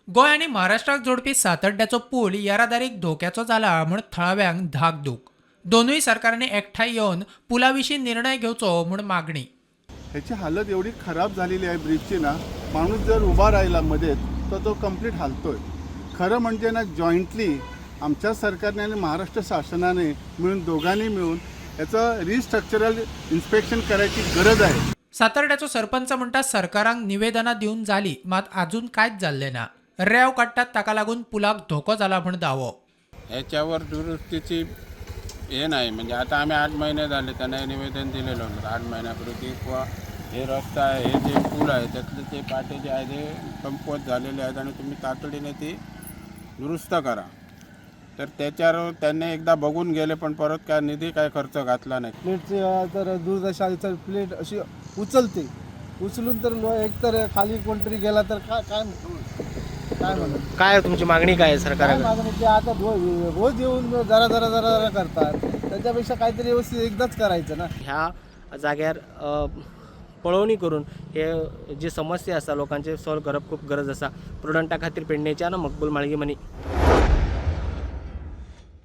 गोय आणि महाराष्ट्राक जोडपी सातड्ड्याचो पूल येरादारीक धोक्याचो जाला म्हूण थळाव्यांक धाकधूक. दोनूय सरकारांनी एकठांय येवन पुलाविशीं निर्णय घेवचो म्हूण मागणी. ह्याची हालत एवढी खराब झालेली आहे ब्रिजची ना, माणूस जर उभा राहिला मध्येच तर तो कंप्लीट हालतोय. खरं म्हणजे ना, जॉईंटली आमच्या सरकारने आणि महाराष्ट्र शासनाने मिळून दोघांनी मिळून याचं रिस्ट्रक्चरल इन्स्पेक्शन करायची गरज आहे. सातर्ड्याचो सरपंच म्हणटा सरकारांक निवेदनां दिवन जाली, मात अजून कांयच जाल्लें ना. रेंव काडटात ताका लागून पुलाक धोको जाला म्हूण दावो. ह्याच्यावर दुरुस्तीची हे नाही. म्हणजे आता आम्ही 8 महिने झाले त्यांना निवेदन दिलेलं होतं 8 महिन्यापूर्वी की किंवा हे रस्ता आहे, हे जे पूल आहे त्यातले ते पाटे जे आहे ते कमकुवत झालेले आहेत आणि तुम्ही तातडीने ती दुरुस्त करा. तर त्याच्यावर त्यांनी एकदा बघून गेले, पण परत काय निधी काय खर्च घातला नाही. प्लेटची तर दुर्दशा तर प्लेट अशी उचलते, उचलून तर एक तर खाली कोणतरी गेला तर काय म्हणून काय तुमची मागणी काय आहे काय सरकारला? मागणी ते आता रोज येऊन जरा करतात. त्याच्यापेक्षा काहीतरी व्यवस्थित एकदाच करायचं ना. ह्या जाग्यार पळवणी करून हे जी समस्या आसा लोकांचे सॉल्व करप खूप गरज आसा. प्रुडंटा खातीर पेडणेच्या मकबूल माळगी मनी.